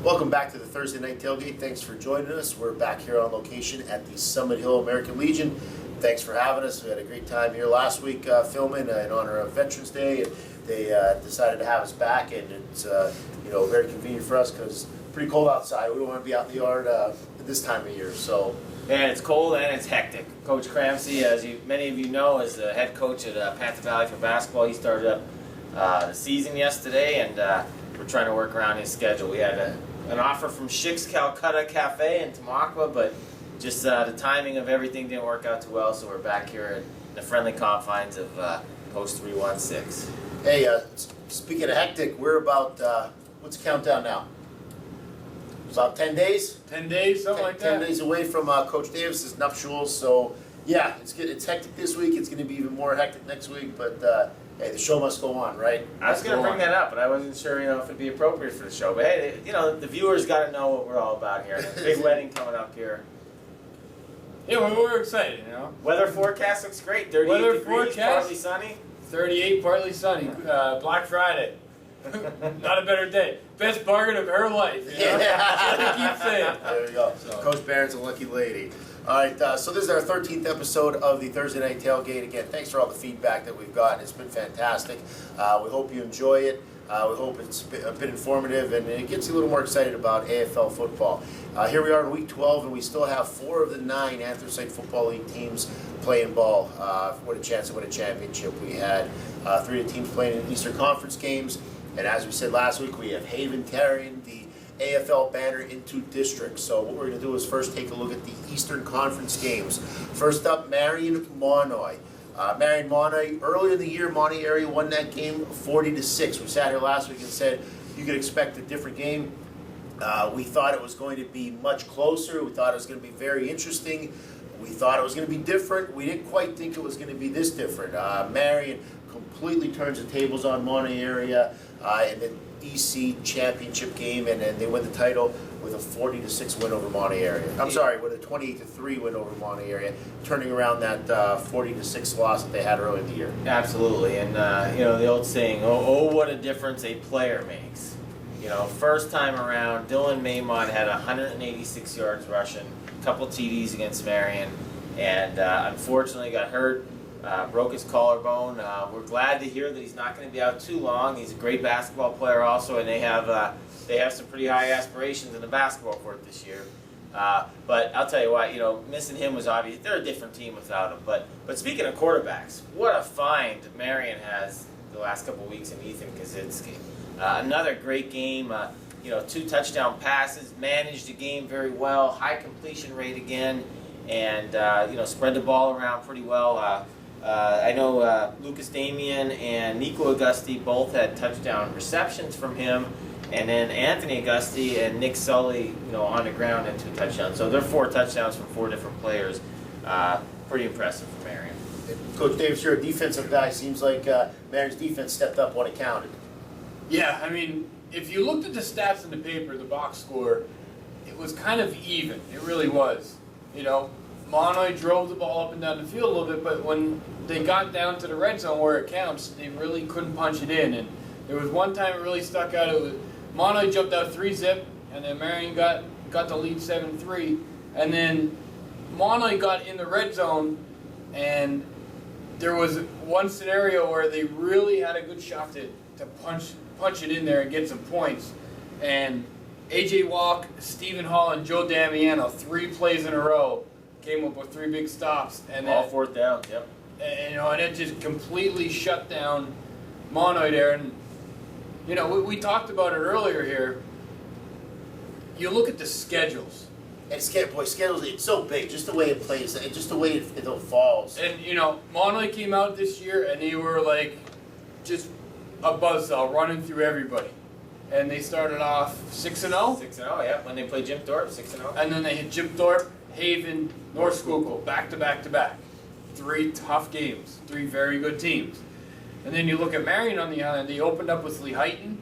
Welcome back to the Thursday Night Tailgate. Thanks for joining us. We're back here on location at the Summit Hill American Legion. Thanks for having us. We had a great time here last week filming in honor of Veterans Day. And they decided to have us back, and it's very convenient for us because it's pretty cold outside. We don't want to be out in the yard this time of year. So. And it's cold and it's hectic. Coach Cramsey, as many of you know, is the head coach at Panther Valley for basketball. He started up the season yesterday, and we're trying to work around his schedule. We had an offer from Schick's Calcutta Cafe in Tamaqua, but just the timing of everything didn't work out too well, so we're back here in the friendly confines of Post 316. Hey, speaking of hectic, we're about, what's the countdown now? About 10 days? 10 days, something like that. 10 days away from Coach Davis's nuptials, so yeah, it's hectic this week. It's going to be even more hectic next week, but hey, the show must go on, right? I was going to bring that up, but I wasn't sure, if it'd be appropriate for the show. But hey, the viewers got to know what we're all about here. Big wedding coming up here. Yeah, we're excited, Weather forecast looks great. 38 degrees, partly sunny. 38, partly sunny. Black Friday. Not a better day. Best bargain of her life. Yeah. That's what I keep saying. There we go. So. Coach Barron's a lucky lady. All right, so this is our 13th episode of the Thursday Night Tailgate. Again, thanks for all the feedback that we've gotten. It's been fantastic. We hope you enjoy it. We hope it's a bit informative, and it gets you a little more excited about AFL football. Here we are in Week 12, and we still have 4 of the 9 Anthracite Football League teams playing ball. What a chance to win a championship. We had 3 of the teams playing in Eastern Conference games, and as we said last week, we have Haven carrying the AFL banner into districts. So what we're going to do is first take a look at the Eastern Conference games. First up, Marian Mahanoy. Marian Mahanoy, earlier in the year, Mahanoy area won that game 40-6. We sat here last week and said you could expect a different game. We thought it was going to be much closer. We thought it was going to be very interesting. We thought it was going to be different. We didn't quite think it was going to be this different. Marian completely turns the tables on Mahanoy area in the EC championship game, and then they win the title with a 40-6 win over Mahanoy area. I'm sorry, with a 28-3 win over Mahanoy area, turning around that 40-6 loss that they had earlier in the year. Absolutely, and the old saying, oh, what a difference a player makes. First time around, Dylan Maymont had 186 yards rushing, a couple TDs against Marian, and unfortunately got hurt. Broke his collarbone. We're glad to hear that he's not going to be out too long. He's a great basketball player also, and they have some pretty high aspirations in the basketball court this year. But I'll tell you what, missing him was obvious. They're a different team without him. But speaking of quarterbacks, what a find Marian has the last couple of weeks in Ethan Kaczynski. Another great game. 2 touchdown passes, managed the game very well, high completion rate again, and spread the ball around pretty well. I know Lucas Damian and Nico Augusti both had touchdown receptions from him, and then Anthony Augusti and Nick Sully, on the ground had 2 touchdowns. So they're 4 touchdowns from 4 different players. Pretty impressive for Marian. Coach Davis, you're a defensive guy. Seems like Marian's defense stepped up when it counted. Yeah, if you looked at the stats in the paper, the box score, it was kind of even. It really was. Mahanoy drove the ball up and down the field a little bit, but when they got down to the red zone where it counts, they really couldn't punch it in. And there was one time it really stuck out. It was Mahanoy jumped out 3-zip, and then Marian got the lead 7-3. And then Mahanoy got in the red zone, and there was one scenario where they really had a good shot to punch it in there and get some points. And A.J. Walk, Stephen Hall, and Joe Damiano, 3 plays in a row, came up with 3 big stops, and all 4th down. Yep. And it just completely shut down Mahanoy there. And we talked about it earlier here. You look at the schedules. And schedules, it's so big, just the way it plays, just the way it falls. And Mahanoy came out this year, and they were like just a buzzsaw running through everybody. And they started off 6-0. 6-0, yeah. When they played Jim Thorpe, 6-0. And then they hit Jim Thorpe, Haven, North Schuylkill, back to back to back. 3 tough games, 3 very good teams. And then you look at Marian on the island. They opened up with Lehighton,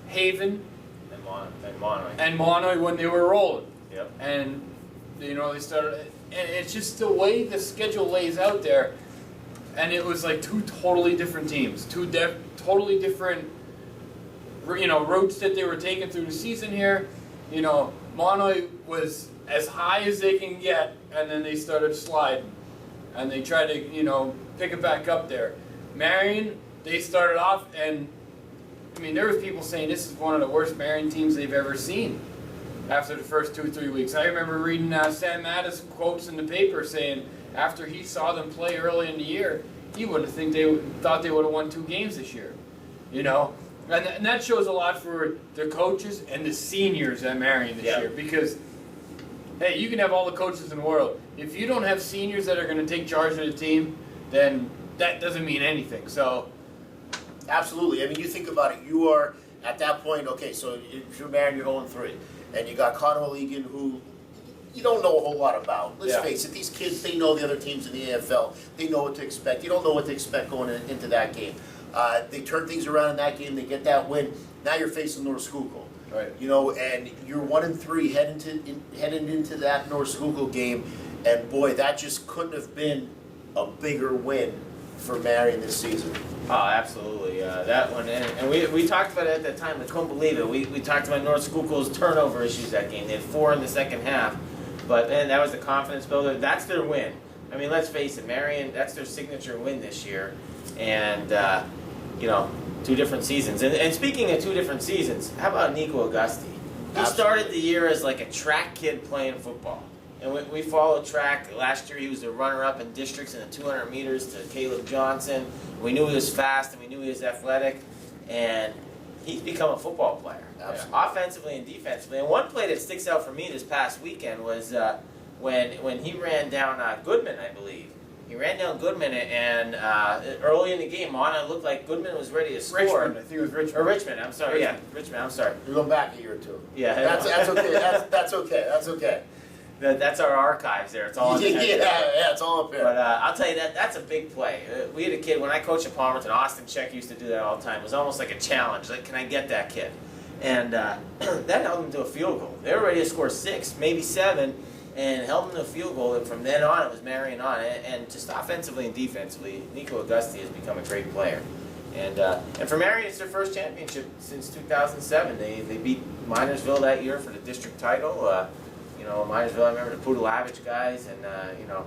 Haven, and Mahanoy. And Mahanoy when they were rolling. Yep. And they started. And it's just the way the schedule lays out there. And it was like 2 totally different teams, 2 totally different routes that they were taking through the season here. You know, Mahanoy was as high as they can get, and then they started sliding. And they tried to, you know, pick it back up there. Marian, they started off, and I mean, there was people saying this is one of the worst Marian teams they've ever seen after the first 2 or 3 weeks. I remember reading Sam Mattis quotes in the paper saying after he saw them play early in the year, he wouldn't thought they would have won 2 games this year. You know? And that shows a lot for their coaches and the seniors at Marian this year, because hey, you can have all the coaches in the world. If you don't have seniors that are going to take charge of the team, then that doesn't mean anything. So, absolutely. I mean, you think about it. You are at that point. Okay, so if you're Marian, you're 0-3, and you got Connor O'Legan, who you don't know a whole lot about. Let's face it. These kids, they know the other teams in the AFL. They know what to expect. You don't know what to expect going into that game. They turn things around in that game. They get that win. Now you're facing North Schuylkill. right. You know, and you're 1-3 heading into that North Schuylkill game, and boy, that just couldn't have been a bigger win for Marian this season. Oh, absolutely. That one, and we talked about it at that time. I couldn't believe it. We talked about North Schuylkill's turnover issues that game. They had 4 in the second half, but then that was the confidence builder. That's their win. I mean, let's face it, Marian, that's their signature win this year, and you know, 2 different seasons. And speaking of 2 different seasons, how about Nico Augusti? He started the year as like a track kid playing football. And we followed track. Last year he was a runner-up in districts in the 200 meters to Caleb Johnson. We knew he was fast and we knew he was athletic. And he's become a football player, offensively and defensively. And one play that sticks out for me this past weekend was when he ran down Goodman, I believe. He ran down Goodman, and early in the game, it looked like Goodman was ready to score. Richmond, I think it was Richmond. Or Richmond, I'm sorry. Richmond. Yeah, Richmond, I'm sorry. You're going back a year or 2. Yeah. That's okay. That's okay. That's okay. That's our archives there. It's all in the yeah, it's all up there. But I'll tell you, that's a big play. We had a kid, when I coached at Palmerton, Austin Check used to do that all the time. It was almost like a challenge. Like, can I get that kid? And that held him to a field goal. They were ready to score 6, maybe 7, and held him to a field goal. And from then on, it was Marian on. And just offensively and defensively, Nico Augusti has become a great player. And for Marian, it's their first championship since 2007. They beat Minersville that year for the district title. You know, Minersville, I remember the Pudalavich guys, and you know,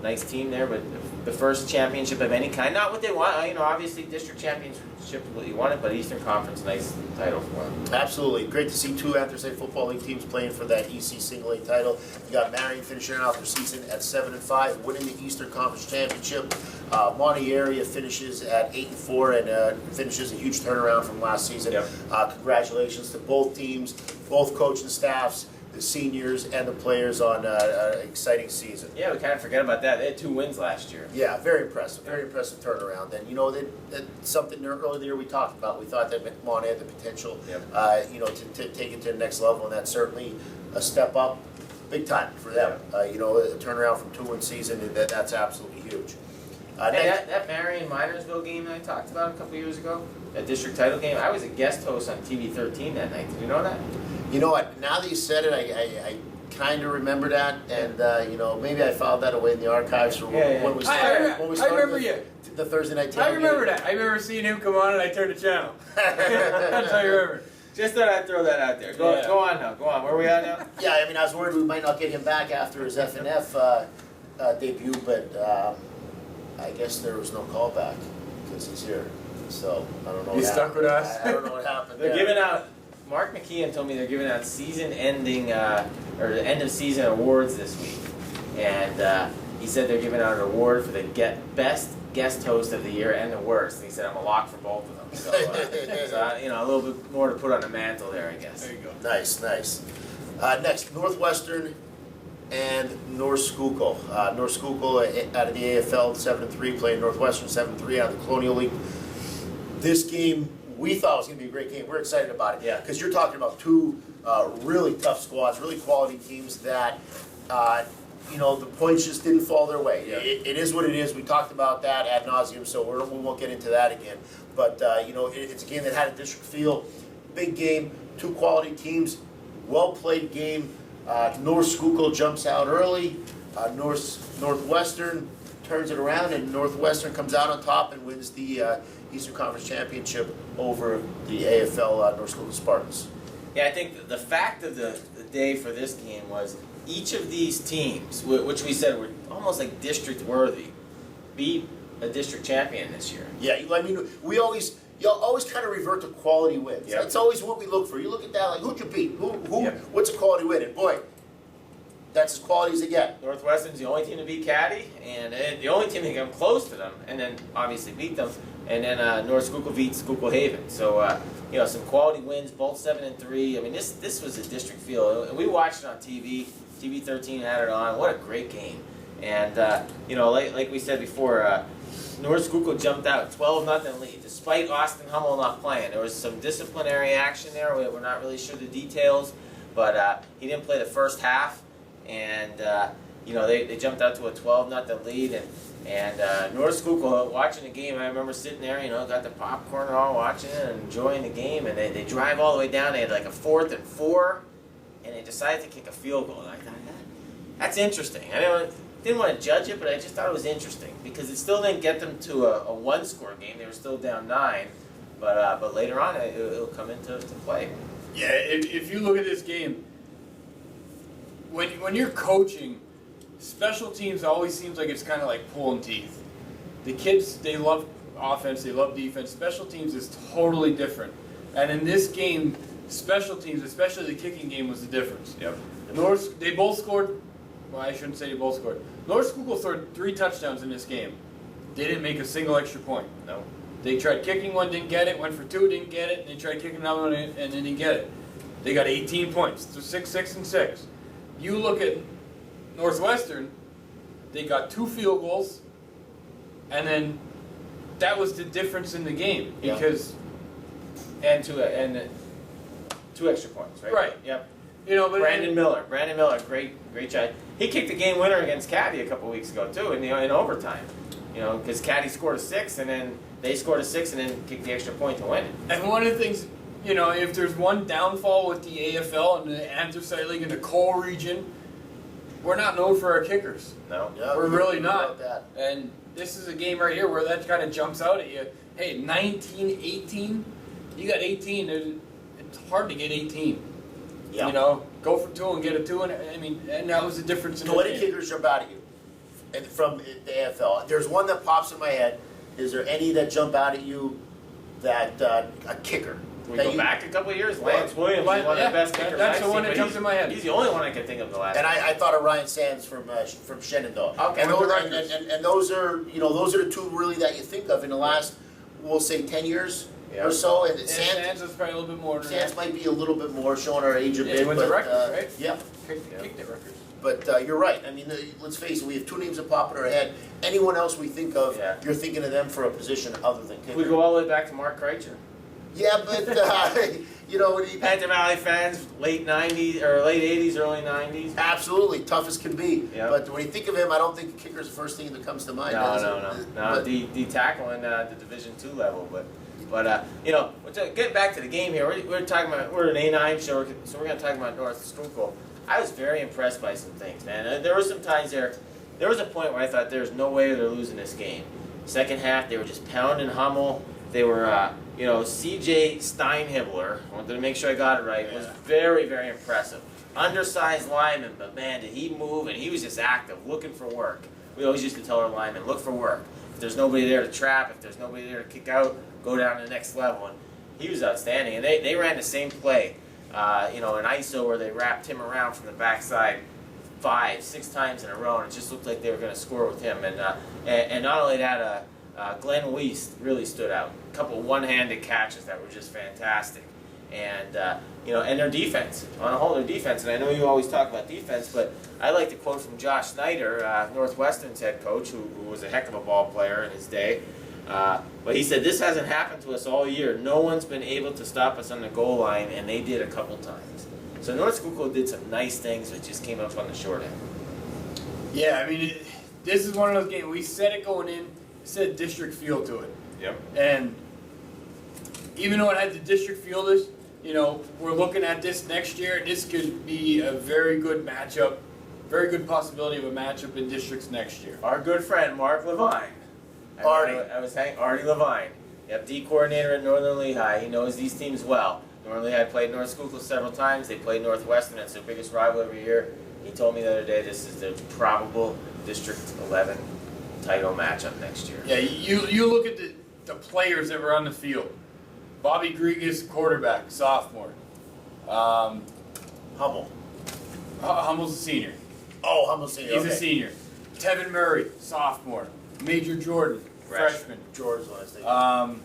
nice team there, but the first championship of any kind. Not what they want, you know, obviously district championship is what you wanted, but Eastern Conference, nice title for them. Absolutely. Great to see 2 Anthracite Football League teams playing for that EC Single A title. You got Marian finishing out their season at 7-5, winning the Eastern Conference Championship. Monty area finishes at 8-4 and finishes a huge turnaround from last season. Yep. Congratulations to both teams, both coaching staffs, the seniors and the players on an exciting season. Yeah, we kind of forget about that. They had 2 wins last year. Yeah, very impressive turnaround. And you know, that's something earlier in the year we talked about. We thought that Monty had the potential, you know, to take it to the next level, and that's certainly a step up, big time for them. You know, a turnaround from 2-win season, that's absolutely huge. Hey, that Marian Minersville game that I talked about a couple years ago, that district title game, I was a guest host on TV 13 that night. Did you know that? You know what? Now that you said it, I kind of remember that, and you know, maybe I filed that away in the archives for when we started. I remember the Thursday night tailgate. I remember that. I remember seeing him come on, and I turned the channel. That's how I remember. Just thought I'd throw that out there. Go on now. Go on. Where are we at now? Yeah, I mean, I was worried we might not get him back after his FNF debut, but I guess there was no callback because he's here. So I don't know. He's stuck with us. I don't know what happened. They're giving out. Mark McKeon told me they're giving out season-ending or the end-of-season awards this week, and he said they're giving out an award for the best guest host of the year and the worst. And he said I'm a lock for both of them. So, you know, a little bit more to put on the mantle there, I guess. There you go. Nice. Next, Northwestern and North Schuylkill. North Schuylkill out of the AFL 7-3, playing Northwestern 7-3 out of the Colonial League. This game, we thought it was going to be a great game. We're excited about it. Yeah. Because you're talking about 2 really tough squads, really quality teams that, you know, the points just didn't fall their way. Yeah. It is what it is. We talked about that ad nauseum, so we won't get into that again. But, you know, it's a game that had a district feel. Big game, 2 quality teams, well-played game. North Schuylkill jumps out early. Northwestern turns it around, and Northwestern comes out on top and wins the Eastern Conference Championship over the AFL North Schuylkill Spartans. Yeah, I think the fact of the day for this game was each of these teams, which we said were almost like district worthy, beat a district champion this year. Yeah, I mean, you always kind of revert to quality wins. Yep. That's always what we look for. You look at that like, who'd you beat? Yep. What's a quality win? And boy, that's as quality as it gets. Northwestern's the only team to beat Caddy, and the only team that came close to them, and then obviously beat them. And then North Schuylkill beat Schuylkill Haven. So some quality wins, both 7-3. I mean, this was a district field. We watched it on TV. TV 13 had it on. What a great game. And like we said before, North Schuylkill jumped out 12-0 lead, despite Austin Hummel not playing. There was some disciplinary action there. We're not really sure the details, but he didn't play the first half. And they jumped out to a 12-0 lead, and North Schuylkill watching the game. I remember sitting there, got the popcorn and all, watching it and enjoying the game. And they drive all the way down. They had like a 4th and 4, and they decided to kick a field goal. And I thought that's interesting. I didn't want to judge it, but I just thought it was interesting because it still didn't get them to a one-score game. They were still down 9, but later on it'll come into play. Yeah, if you look at this game. When you're coaching, special teams always seems like it's kind of like pulling teeth. The kids, they love offense, they love defense. Special teams is totally different. And in this game, special teams, especially the kicking game, was the difference. Yep. They both scored. Well, I shouldn't say they both scored. North Schuylkill scored 3 touchdowns in this game. They didn't make a single extra point. No. They tried kicking one, didn't get it. Went for 2, didn't get it. And they tried kicking another one, and they didn't get it. They got 18 points. So 6, 6, and 6. You look at Northwestern, they got 2 field goals, and then that was the difference in the game because and 2 extra points, right? Right. Yep. But Brandon Miller, great job. He kicked the game winner against Caddy a couple weeks ago too in overtime. Because Caddy scored a 6, and then they scored a 6, and then kicked the extra point to win it. And one of the things. If there's one downfall with the AFL and the Anthracite League in the coal region, we're not known for our kickers. No. Yeah, We're really not. That. And this is a game right here where that kind of jumps out at you. Hey, 19-18, you got 18. It's hard to get 18. Yeah. Go for 2 and get a 2. And that was the difference in the 20 game. kickers jump out at you and from the AFL. There's one that pops in my head. Is there any that jump out at you that a kicker? We go back a couple of years. Lance Williams, one of the best kickers That's I've the one seen, that but comes in my head. He's the only one I can think of the last. And I thought of Ryan Sands from Shenandoah. Okay. And those are the 2 really that you think of in the last, we'll say 10 years or so. And Sands is probably a little bit more. Sands might be a little bit more, showing our age a bit. He wins the records, right? Yeah. Kicked the records. But you're right. I mean, let's face it. We have 2 names that pop in our head. Anyone else we think of, you're thinking of them for a position other than kicker. We go all the way back to Mark Kreitzer. Yeah, but Panther Valley fans, late 90s or late 80s, early 90s. Absolutely, tough as can be. Yep. But when you think of him, I don't think the kicker's the first thing that comes to mind. No. But, The tackling the Division II level, but getting back to the game here, we're talking about we're an A9 show, so we're going to talk about North Schuylkill. I was very impressed by some things, man. There were some times there. There was a point where I thought there's no way they're losing this game. Second half, they were just pounding Hummel. They were, C.J. Steinhibler, I wanted to make sure I got it right, was very, very impressive. Undersized lineman, but man, did he move, and he was just active, looking for work. We always used to tell our linemen, look for work. If there's nobody there to trap, if there's nobody there to kick out, go down to the next level. And he was outstanding, and they ran the same play, an ISO where they wrapped him around from the backside 5, 6 times in a row, and it just looked like they were going to score with him. And not only that, Glenn Weiss really stood out. A couple one-handed catches that were just fantastic. And, and their defense, on a whole, their defense. And I know you always talk about defense, but I like to quote from Josh Snyder, Northwestern's head coach, who was a heck of a ball player in his day. But he said, this hasn't happened to us all year. No one's been able to stop us on the goal line, and they did a couple times. So North Schuylkill did some nice things, but just came up on the short end. Yeah, this is one of those games. We said it going in, said district feel to it. Yep. And even though it had the district feel, we're looking at this next year. This could be a very good matchup, very good possibility of a matchup in districts next year. Our good friend, Mark Levine. Artie. I was saying Artie Levine. Yep, D coordinator at Northern Lehigh. He knows these teams well. Normally I played North Schuylkill several times. They played Northwestern. That's their biggest rival every year. He told me the other day this is their probable District 11 title matchup next year. Yeah, you look at the players that were on the field. Bobby Grigas, quarterback, sophomore. Hummel. Hummel's a senior. Oh, Hummel's senior. He's okay. a senior. Tevin Murray, sophomore. Major Jordan, freshman. George last name.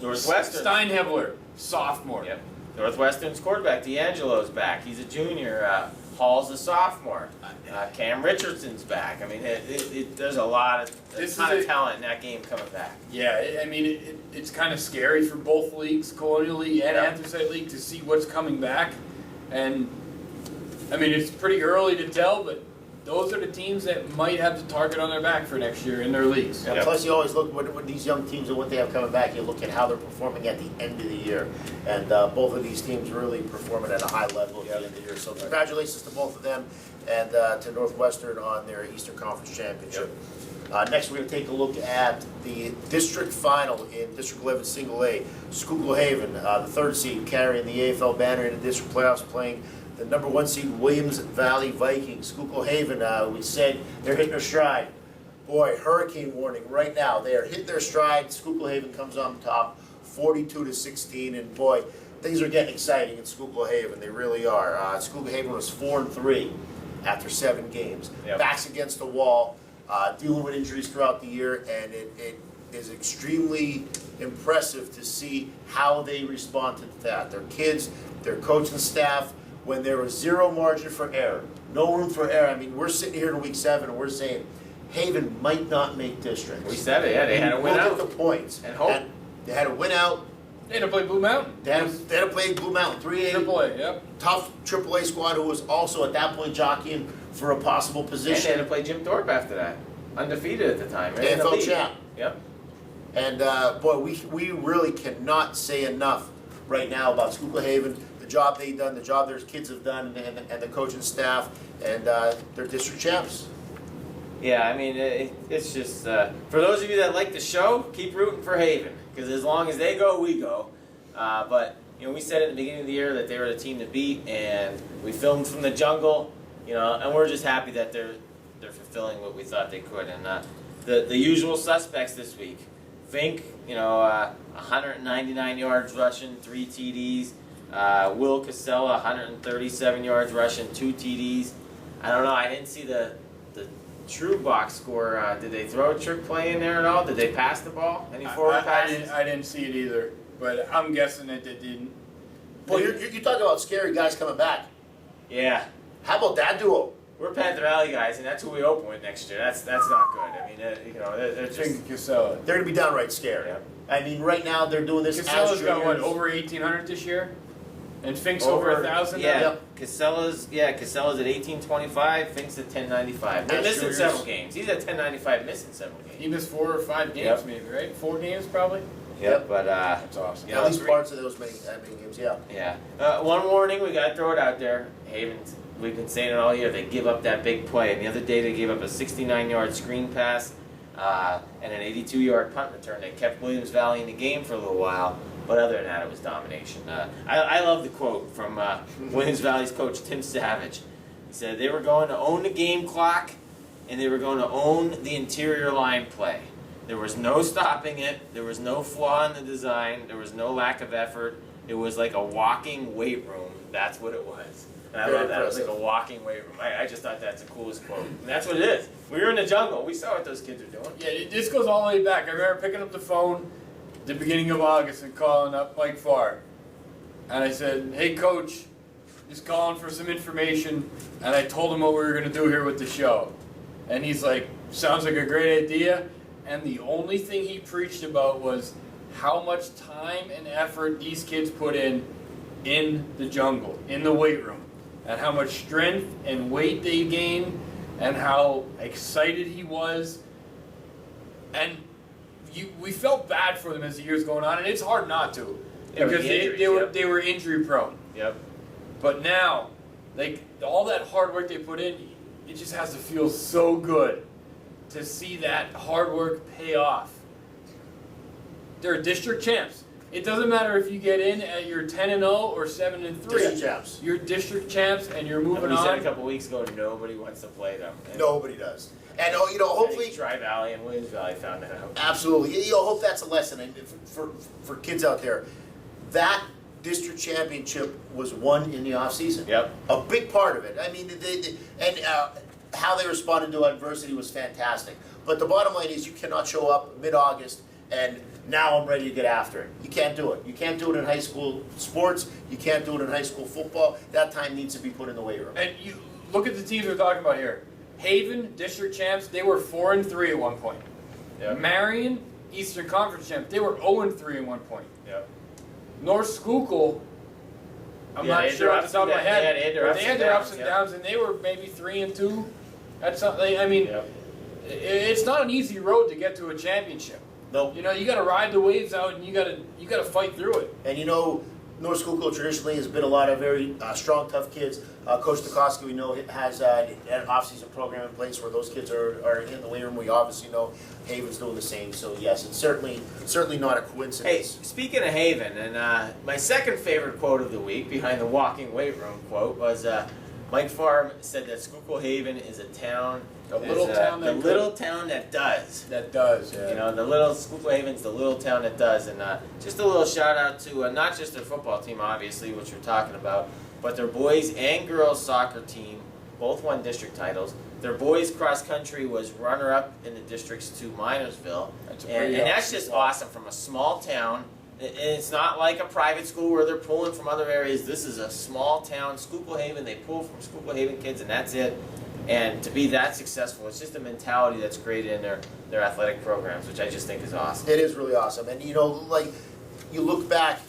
Northwestern. Steinhebler, sophomore. Yep. Northwestern's quarterback, D'Angelo's back. He's a junior. Hall's a sophomore. Cam Richardson's back. I mean, there's a ton of talent in that game coming back. Yeah, I mean, it's kind of scary for both leagues, Colonial League and Anthracite League, to see what's coming back. And, I mean, it's pretty early to tell, but those are the teams that might have the target on their back for next year in their leagues. And plus, you always look with these young teams and what they have coming back. You look at how they're performing at the end of the year, and both of these teams really performing at a high level at the end of the year. So, congratulations to both of them, and to Northwestern on their Eastern Conference championship. Next, we're going to take a look at the district final in District 11 Single A. Schuylkill Haven, the third seed, carrying the AFL banner in the district playoffs, playing the number 1 seed Williams Valley Vikings. Schuylkill Haven, we said they're hitting their stride. Boy, hurricane warning right now. They are hitting their stride. Schuylkill Haven comes on top, 42-16, and boy, things are getting exciting in Schuylkill Haven. They really are. Schuylkill Haven was 4-3 after 7 games. Yep. Backs against the wall, dealing with injuries throughout the year, and it is extremely impressive to see how they respond to that. Their kids, their coaching staff, when there was zero margin for error, no room for error. I mean, we're sitting here in week 7 and we're saying Haven might not make districts. We said it, yeah. They had to win out. Look at the points. And hope. They had to win out. They had to play Blue Mountain. They had to play Blue Mountain, 3A. AAA, yep. Tough AAA squad who was also at that point jockeying for a possible And they position. had to play Jim Thorpe after that. Undefeated at the time. Right? In the AFL league. champ. Yep. And boy, we really cannot say enough right now about Schuylkill Haven, the job they've done, the job their kids have done, and the coaching staff, and they're district champs. Yeah, I mean, it's just, for those of you that like the show, keep rooting for Haven, because as long as they go, we go. But, you know, we said at the beginning of the year that they were the team to beat, and we filmed from the jungle, you know, and we're just happy that they're fulfilling what we thought they could. And the usual suspects this week, Fink, you know, 199 yards rushing, 3 TDs. Will Casella, 137 yards rushing, 2 TDs. I don't know, I didn't see the true box score. Did they throw a trick play in there at all? Did they pass the ball? Any forward passes? I didn't see it either, but I'm guessing that they didn't. Well, you're talking about scary guys coming back. Yeah. How about that duo? We're Panther Alley guys, and that's who we open with next year. That's not good. I mean, you know, they're just... Fink and Casella. They're going to be downright scary. Yeah. I mean, right now they're doing this Casella's as got what, juniors. over 1,800 this year? And Fink's over 1,000 now? Yeah, Yep. Casella's at 1825, Fink's at 1095. They're As missing juniors. several games. He's at 1095, missing several games. He missed 4 or 5 games Yep. maybe, right? 4 games probably? Yep. But That's awesome. Yeah, At least great. parts of those many games, yeah. yeah. One warning, we gotta throw it out there. Haven's, we've been saying it all year. They give up that big play, and the other day they gave up a 69-yard screen pass and an 82-yard punt return. They kept Williams Valley in the game for a little while. But other than that, it was domination. I love the quote from Williams Valley's coach, Tim Savage. He said they were going to own the game clock, and they were going to own the interior line play. There was no stopping it. There was no flaw in the design. There was no lack of effort. It was like a walking weight room. That's what it was. And I Very love that. It was like impressive. a walking weight room. I just thought that's the coolest quote. And that's what it is. We were in the jungle. We saw what those kids were doing. Yeah, this goes all the way back. I remember picking up the phone the beginning of August and calling up Mike Farr. And I said, hey coach, just calling for some information. And I told him what we were going to do here with the show. And he's like, sounds like a great idea. And the only thing he preached about was how much time and effort these kids put in the jungle, in the weight room. And how much strength and weight they gain. And how excited he was. And we felt bad for them as the year's going on, and it's hard not to, Yeah, with because the injuries, they were injury prone. Yep. But now, like all that hard work they put in, it just has to feel so good to see that hard work pay off. They're district champs. it doesn't matter if you get in at your 10-0 or 7-3. District champs. You're district champs, and you're moving We said on. a couple weeks ago, nobody wants to play them. And Nobody does. And I hopefully, think Tri Valley and Williams Valley found that out. absolutely. Hope that's a lesson and for kids out there. That district championship was won in the off season. Yep. A big part of it. I mean, how they responded to adversity was fantastic. But the bottom line is, you cannot show up mid-August and now I'm ready to get after it. You can't do it. You can't do it in high school sports. You can't do it in high school football. That time needs to be put in the weight room. And you look at the teams we're talking about here. Haven, district champs, they were 4-3 at one point. Yep. Marian, Eastern Conference champs, they were 0-3 at one point. Yep. North Schuylkill, I'm Yeah, not they had sure their off the ups top of and my downs. head, They had their but ups they and had their ups downs, and yeah. downs, and they were maybe 3-2 at something. I mean, Yep. it's not an easy road to get to a championship. Nope. You know, you got to ride the waves out, and you got to fight through it. And North Schuylkill traditionally has been a lot of very strong, tough kids. Coach Dukoski, we know, has an off-season program in place where those kids are in the weight room. We obviously know Haven's doing the same. So yes, it's certainly not a Hey, coincidence. speaking of Haven, and my second favorite quote of the week, behind the walking weight room quote, was Mike Farm said that Schuylkill Haven is a town, The little town that little town that does. That does, yeah. You know, the little Schuylkill Haven's the little town that does, and just a little shout out to not just their football team, obviously, which we're talking about, but their boys and girls soccer team, both won district titles. Their boys cross country was runner up in the districts to Minersville, That's a and pretty that's awesome just result. awesome from a small town. And it's not like a private school where they're pulling from other areas. This is a small town, Schuylkill Haven. They pull from Schuylkill Haven kids, and that's it. And to be that successful, it's just a mentality that's created in their athletic programs, which I just think is awesome. It is really awesome. And like, you look back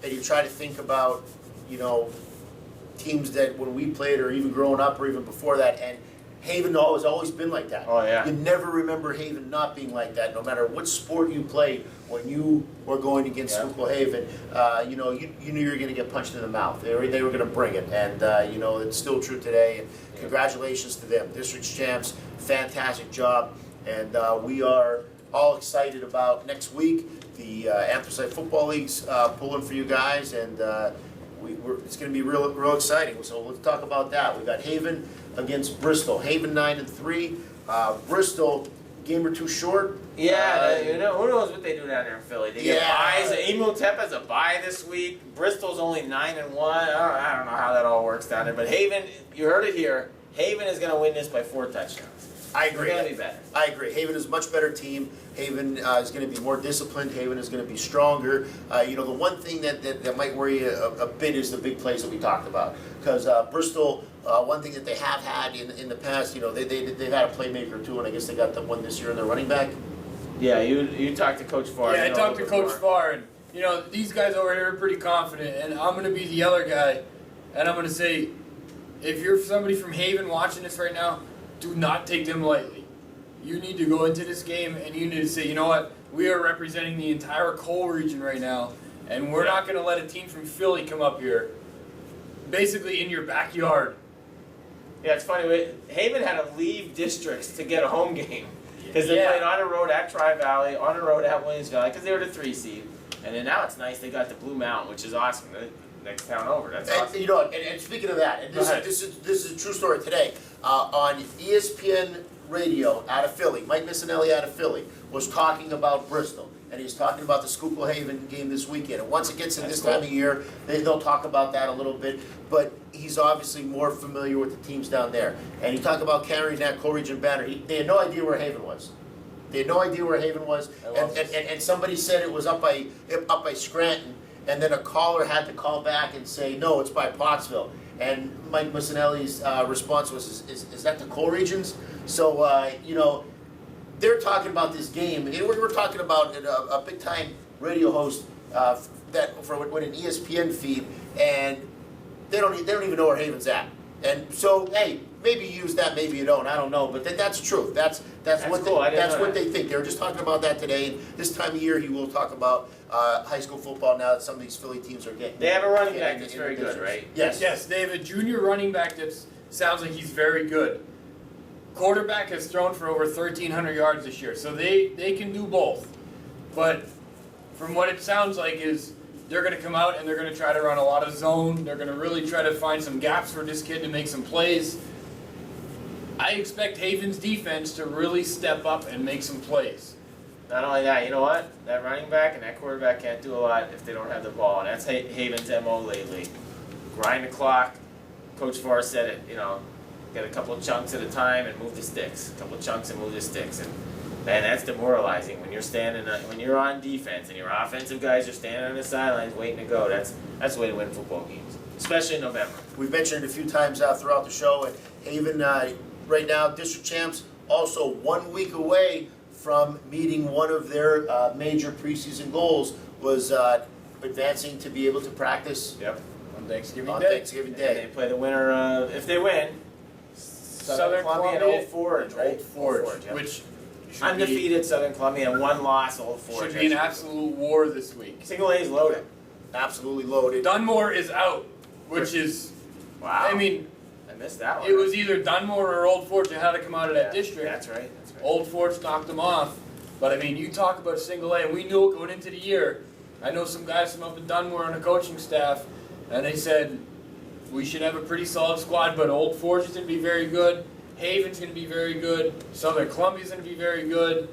and you try to think about, teams that when we played or even growing up or even before that, and Haven has always been like that. Oh, yeah. You never remember Haven not being like that, no matter what sport you played. When you were going against Yeah. Schuylkill Haven, you knew you were going to get punched in the mouth. They were going to bring it, and it's still true today. And congratulations to them, district champs. Fantastic job, and we are all excited about next week. The Anthracite Football League's pulling for you guys, and it's going to be real exciting. So let's talk about that. We got Haven against Bristol. Haven 9-3. Bristol, game or two short. Yeah, who knows what they do down there in Philly? They get Yeah. buys. Imhotep has a bye this week. Bristol's only 9-1. I don't know how that all works down there, but Haven, you heard it here. Haven is going to win this by 4 touchdowns. I agree. They're going to be better. I agree. Haven is a much better team. Haven is going to be more disciplined. Haven is going to be stronger. The one thing that might worry you a bit is the big plays that we talked about. Because Bristol, one thing that they have had in the past, they've had a playmaker or two, and I guess they got the one this year in their running back. Yeah, you talked to Coach Farr. Yeah, I you know talked to a little Coach bit more. Farr, and these guys over here are pretty confident, and I'm going to be the other guy, and I'm going to say, if you're somebody from Haven watching this right now, do not take them lightly. You need to go into this game, and you need to say, you know what, we are representing the entire Cole region right now, and we're not going to let a team from Philly come up here, basically in your backyard. Yeah, it's funny. Haven had to leave districts to get a home game because they Yeah. played on the road at Tri Valley, on the road at Williams Valley because they were the 3 seed. And then now it's nice they got the Blue Mountain, which is awesome. The next town over. That's awesome. And speaking of that, and Go ahead. this is a true story today. On ESPN Radio out of Philly, Mike Missinelli out of Philly was talking about Bristol, and he's talking about the Schuylkill Haven game this weekend. And once it gets in That's this cool. time of year, they'll talk about that a little bit. But he's obviously more familiar with the teams down there. And he talked about carrying that co-region banner. They had no idea where Haven was. They had no idea where Haven was, and somebody said it was up by Scranton, and then a caller had to call back and say, no, it's by Pottsville. And Mike Missinelli's response was, is that the coal regions? So, they're talking about this game. And we're talking about a big-time radio host with an ESPN feed, and they don't even know where Haven's at. And so, hey, maybe you use that, maybe you don't. I don't know, but that's true. That's what cool. I didn't know that. they think. They were just talking about that today. And this time of year, he will talk about high school football now that some of these Philly teams are getting. They have a running back in that's the very good, districts. right? Yes. Yes, they have a junior running back that sounds like he's very good. Quarterback has thrown for over 1,300 yards this year, so they can do both. But from what it sounds like, is they're going to come out and they're going to try to run a lot of zone. They're going to really try to find some gaps for this kid to make some plays. I expect Haven's defense to really step up and make some plays. Not only that, you know what? That running back and that quarterback can't do a lot if they don't have the ball, and that's Haven's MO lately. Grind the clock. Coach Forrest said it, get a couple of chunks at a time and move the sticks. A couple of chunks and move the sticks. And man, that's demoralizing when when you're on defense and your offensive guys are standing on the sidelines waiting to go. That's the way to win football games, especially in November. We've mentioned it a few times throughout the show, and Haven right now, district champs, also 1 week away from meeting one of their major preseason goals was advancing to be able to practice. Yep. On Thanksgiving On Day. Thanksgiving And Day. they play the winner of, if they win, Southern Columbia and Old Forge, right? Old Forge, Yep. which should Undefeated Southern Columbia and one loss Old be, Forge. should be an absolute war this week. Single A's loaded. Absolutely loaded. Dunmore is out, which is, Wow. I mean, I missed that one. it was either Dunmore or Old Forge that had to come out of that Yeah, district. That's right. That's right. Old Forge knocked them off. But I mean, you talk about single A, and we knew it going into the year. I know some guys from up in Dunmore on the coaching staff, and they said we should have a pretty solid squad, but Old Forge is going to be very good. Haven's going to be very good. Southern Columbia's going to be very good.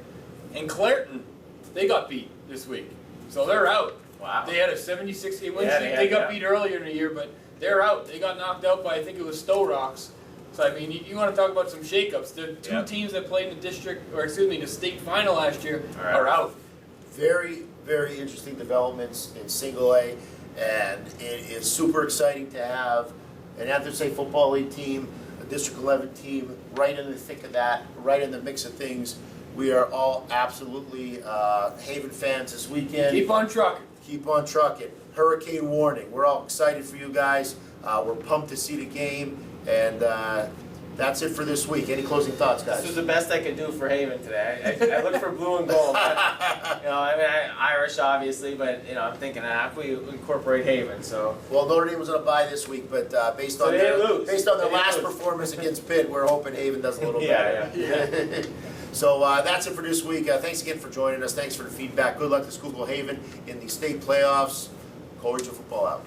And Clareton, they got beat this week. So they're out. Wow. They had a 76-game win Yeah, streak. they They had got that. beat earlier in the year, but they're out. They got knocked out by, I think it was Stowe Rocks. So, I mean, you want to talk about some shakeups. The two Yep. teams that played in the the state final last year All right. are out. Very, very interesting developments in single A, and it is super exciting to have an Anthem State Football League team, a District 11 team, right in the thick of that, right in the mix of things. We are all absolutely Haven fans this weekend. Keep on trucking. Keep on trucking. Hurricane warning. We're all excited for you guys. We're pumped to see the game, and that's it for this week. Any closing thoughts, This was guys? the best I could do for Haven today. I looked for blue and gold. But, Irish obviously, but I'm thinking how can we incorporate Haven? So Well, Notre Dame was on a bye this week, but based So on they their didn't lose. based on their They didn't last lose. performance against Pitt, we're hoping Haven does a little Yeah, better. So that's it for this week. Thanks again for joining us. Thanks for the feedback. Good luck to Schuylkill Haven in the state playoffs. Cole Regional Football out.